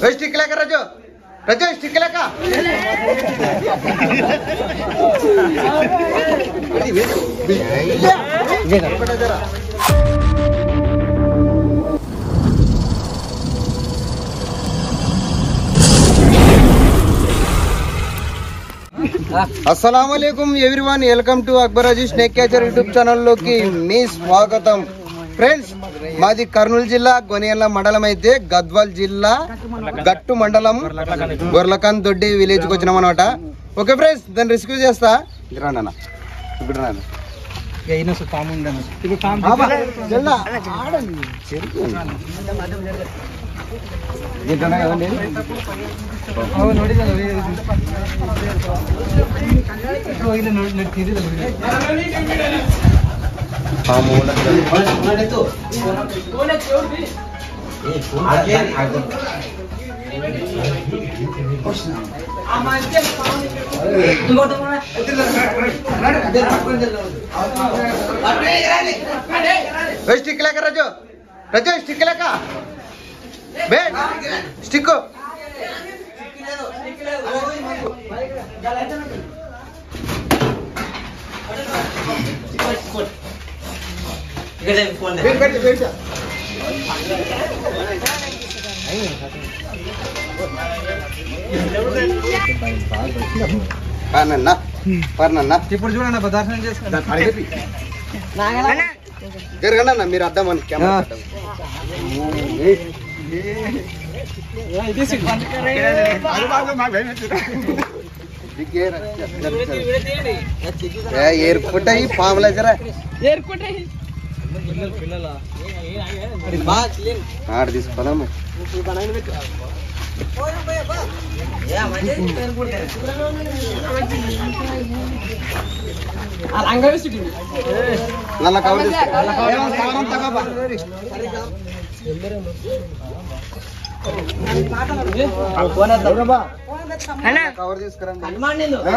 Stick लेकर रजो रजो स्टिक लेकर अस्सलामुअलैकुम everyone welcome to Akbarji snake catcher YouTube channel लोकी मी स्वागतम ఫ్రెండ్స్ మాది కర్నూలు జిల్లా గొనియల్ల మండలం అయితే గద్వాల్ జిల్లా గట్టు మండలం గొర్లకాన్ దొడ్డి విలేజ్ కి వచ్చినాం అన్నమాట. ఓకే ఫ్రెండ్స్ దాన్ని రెస్క్యూ చేస్తా రానా ఇప్పుడు రానా ఏయినా సో పాము ఉందన్న ఇప్పుడు పాము జల్లా ఆడండి చెరుకు ఏంటన్నా ఏమండి ఓ నోడిదల ఓ ఇలా నోడి తీరిదల पामू तो कौन है छोड़ भी आगे आगे स्टिक लेकर रजो रजो स्टिक लेकर बैठ स्टिक ఇప్పుడు చూడండి ప్రదర్శన జరగండి మీరు అద్దామని ఎయిర్పోర్ట్ అయ్యి పాములా జరా ఎయిర్పోర్ట్ ఆడ తీసుకోదాం నల్ల కవర్ కవర్ తీసుకురండి కవర్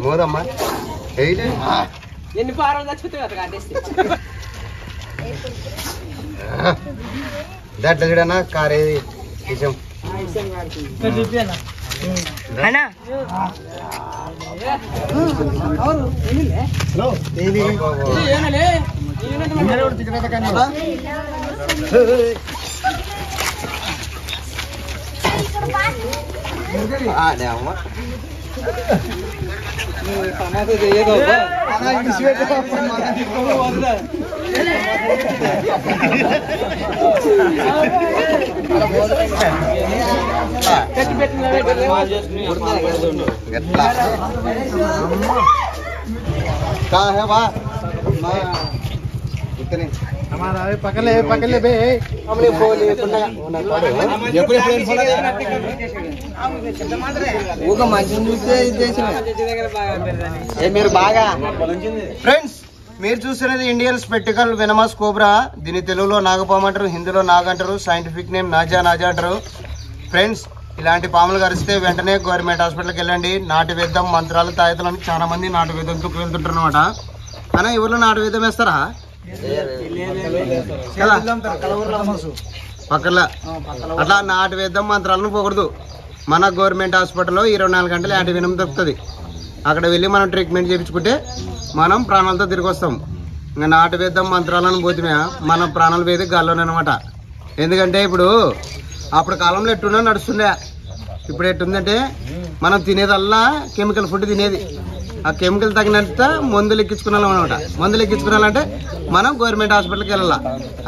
మోదమ్మా ఎన్ని పారాలు దాంట్లో చూడన్నా కార్ ఏది విషయం పక్కలే పక్కలే బే మీరు బాగా ఫ్రెండ్స్ మీరు చూస్తున్నది ఇండియన్ స్పెక్టికల్ వెనమస్ కోబ్రా. దీని తెలుగులో నాగపాము అంటారు, హిందీలో నాగ అంటారు, సైంటిఫిక్ నేమ్ నాజా నాజా అంటారు. ఫ్రెండ్స్ ఇలాంటి పాములు కరిస్తే వెంటనే గవర్నమెంట్ హాస్పిటల్కి వెళ్ళండి. నాటు వేద్దాం మంత్రాలు తాయితలని చాలా మంది నాటు వేద్దంతో వెళ్తుంటారు అనమాట. అన్న ఎవరు నాటు వేద్దాం వేస్తారా పక్కన అట్లా నాటు వేద్దాం మంత్రాలను పోకూడదు. మన గవర్నమెంట్ హాస్పిటల్లో 24 గంటలు యాంటీవెనం దొరుకుతుంది. అక్కడ వెళ్ళి మనం ట్రీట్మెంట్ చేయించుకుంటే మనం ప్రాణాలతో తిరిగి వస్తాం. ఇంకా నాటు వేద్దాం మంత్రాలను పోతే మన ప్రాణాలు పోయేది గాల్లోనే అనమాట. ఎందుకంటే ఇప్పుడు అప్పుడు కాలంలో ఎట్టున్నా నడుస్తుండే, ఇప్పుడు ఎట్టుందంటే మనం తినేదల్లా కెమికల్ ఫుడ్ తినేది. ఆ కెమికల్ తగినంత మందులు ఎక్కించుకున్నాం అనమాట. మందులు ఎక్కించుకున్నాలంటే మనం గవర్నమెంట్ హాస్పిటల్కి వెళ్ళాలా,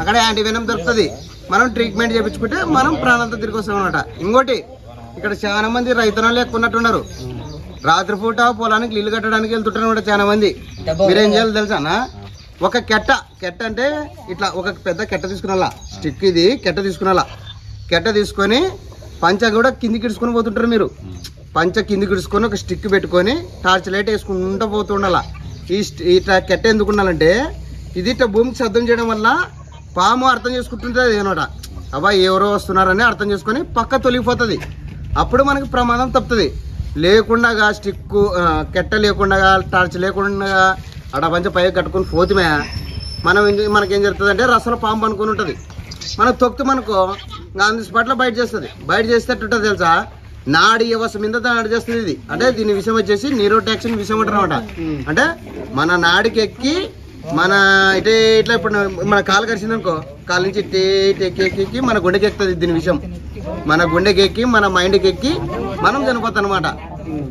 అక్కడ యాంటీవెనం దొరుకుతుంది. మనం ట్రీట్మెంట్ చేయించుకుంటే మనం ప్రాణాలతో తిరిగి వస్తాం అనమాట. ఇంకోటి ఇక్కడ చాలా మంది రైతనాలు ఎక్కున్నట్టున్నారు. రాత్రిపూట పొలానికి నీళ్ళు కట్టడానికి వెళ్తుంటారు చాలా మంది. మీరేం చేయాలి తెలుసానా, ఒక కెట్ట అంటే ఇట్లా ఒక పెద్ద కెట్ట తీసుకున్నా, స్టిక్ ఇది కెట్ట తీసుకున్నా, కెట్ట తీసుకొని పంచ కూడా కిందికి ఇడుచుకొని పోతుంటారు. మీరు పంచ కిందికి ఇడుచుకొని ఒక స్టిక్ పెట్టుకొని టార్చ్ లైట్ వేసుకుంటూ పోతుండాల. ఈ కెట్ట ఎందుకు ఉండాలంటే ఇది ఇట్లా భూమికి శబ్దం చేయడం వల్ల పాము అర్థం చేసుకుంటుంటుంది అనమాట. అబ్బాయి ఎవరో వస్తున్నారని అర్థం చేసుకొని పక్క తొలిగిపోతుంది. అప్పుడు మనకి ప్రమాదం తప్పుతుంది. లేకుండా స్టిక్కు కెట్ట లేకుండా టార్చ్ లేకుండా అడపంచ పై కట్టుకుని పోతుమే మనకేం జరుగుతుంది అంటే రసలో పాము పనుకొని ఉంటుంది. మనం తొక్కితే మనకు ఆన్ ది స్పాట్లో బయట చేస్తుంది. బయట చేస్తే ఎట్టుంటుంది తెలుసా, నాడి వ్యవస్థ మీద నాడి చేస్తుంది ఇది. అంటే దీని విషయం వచ్చేసి న్యూరోటాక్సిన్ విషయం అంటారు అనమాట. అంటే మన నాడికి ఎక్కి మన ఇటే ఇట్లా ఇప్పుడు మన కాలు కరిచింది అనుకో, కాలు నుంచి ఇట్టే ఎక్కి మన గుండెకి ఎక్కుతుంది దీని విషయం. మన గుండెకి ఎక్కి మన మైండ్కి ఎక్కి మనం చనిపోతాం అనమాట.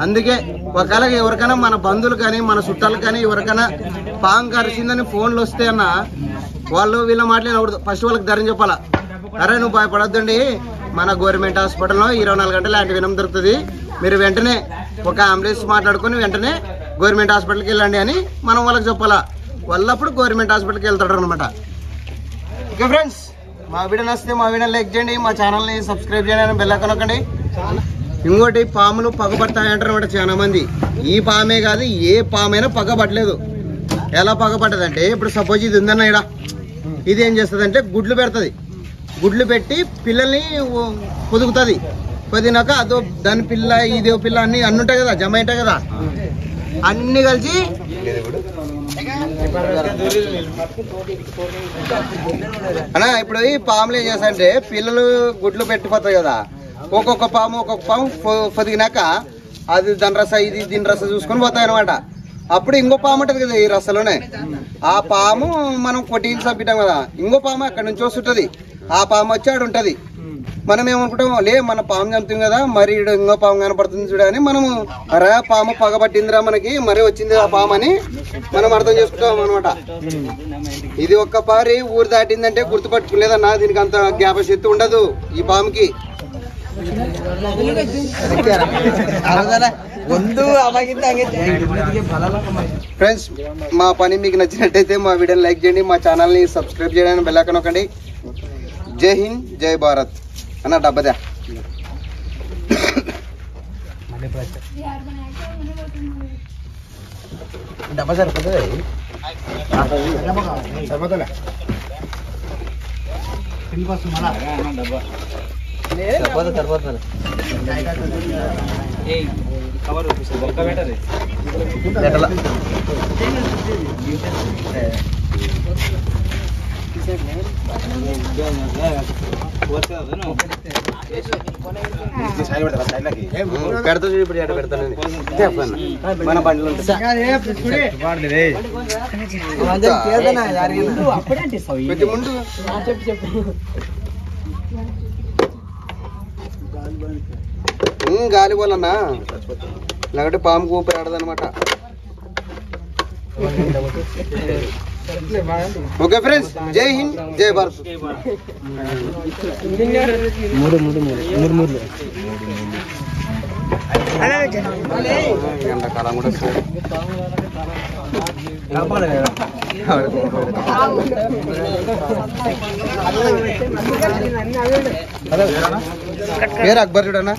అందుకే ఒకవేళ ఎవరికైనా మన బంధువులు కానీ మన చుట్టాలు కానీ ఎవరికైనా పాము కరిచిందని ఫోన్లు వస్తే అన్న వాళ్ళు వీళ్ళ మాట్లాడకూడదు. ఫస్ట్ వాళ్ళకి ధైర్యం చెప్పాలా, అరే నువ్వు భయపడొద్దండి, మన గవర్నమెంట్ హాస్పిటల్లో 24 గంటలు యాంటీ వెనమ్ దొరుకుతుంది, మీరు వెంటనే ఒక అంబులెన్స్ మాట్లాడుకొని వెంటనే గవర్నమెంట్ హాస్పిటల్కి వెళ్ళండి అని మనం వాళ్ళకి చెప్పాలా. వాళ్ళప్పుడు గవర్నమెంట్ హాస్పిటల్కి వెళ్తాడు అనమాట. ఓకే ఫ్రెండ్స్, మా వీడియో నచ్చితే మా వీడియో లైక్ చేయండి, మా ఛానల్ని సబ్స్క్రైబ్ చేయండి, బెల్ ఐకాన్ నొక్కండి. ఇంకోటి పాములు పగబడతాయంటారు అనమాట చాలా మంది. ఈ పామే కాదు ఏ పామైనా పగబట్టలేదు. ఎలా పగబట్టదంటే ఇప్పుడు సపోజ్ ఇది ఉందన్న ఇక్కడ, ఇది ఏం చేస్తుంది అంటే గుడ్లు పెడుతుంది. గుడ్లు పెట్టి పిల్లల్ని పొదుగుతుంది. పొదినాక అదో దాని పిల్ల ఇదో పిల్ల అన్ని ఉంటాయి కదా, జమ ఉంటాయి కదా, అన్ని కలిసి అన్నా ఇప్పుడు ఈ పాములు ఏం చేస్తాయంటే పిల్లలు గుడ్లు పెట్టిపోతాయి కదా, ఒక్కొక్క పాము పొదిగినాక అది దాని రస ఇది దీని రస చూసుకొని పోతాయి అనమాట. అప్పుడు ఇంకో పాము ఉంటుంది కదా ఈ రసలోనే, ఆ పాము మనం కొట్టించి చంపిటాం కదా, ఇంకో పాము అక్కడి నుంచి వస్తుంటది. ఆ పాము వచ్చి ఆడు ఉంటది. మనం ఏమనుకుంటాం, లే మన పాము చంపుతాం కదా, మరి ఇంకో పాము కనపడుతుంది చూడని మనము అరే పాము పగబట్టిందిరా మనకి, మరి వచ్చింది ఆ పాము అని మనం అర్థం చేసుకుంటాం అనమాట. ఇది ఒక్కపారి ఊరు దాటిందంటే గుర్తుపట్టుకోలేదన్నా, దీనికి అంత జ్ఞాపశక్తి ఉండదు ఈ పాముకి. ఫ్రెండ్స్, మా పని మీకు నచ్చినట్టయితే మా వీడియోని లైక్ చేయండి, మా ఛానల్ని సబ్స్క్రైబ్ చేయడానికి బెల్ ఐకాన్ నొక్కండి. జై హింద్, జై భారత్ అన్న డబ్బదా. డబ్బా సరిపోతుంది. పెడతా చూడు, ఇప్పుడు పెడతాను మన బండిలో గాలి పోలన్నా, లేకపోతే పాము ఊపిరి ఆడదనమాట. ఓకే ఫ్రెండ్స్, జై హింద్, జై భారత్. ఎండాకాలం కూడా పేరు అక్బర్ చూడన్నా.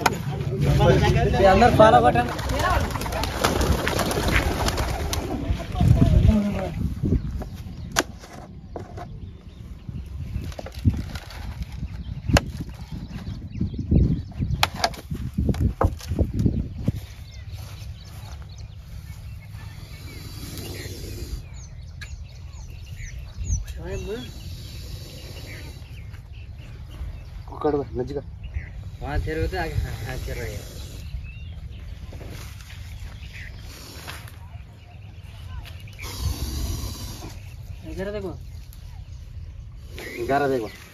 नजीक वहाँ तेरे होते आगे हाँ तेरे है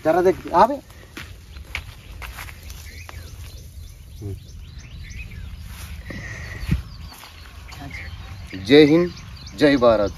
जरा देख आवे जय हिंद जय भारत।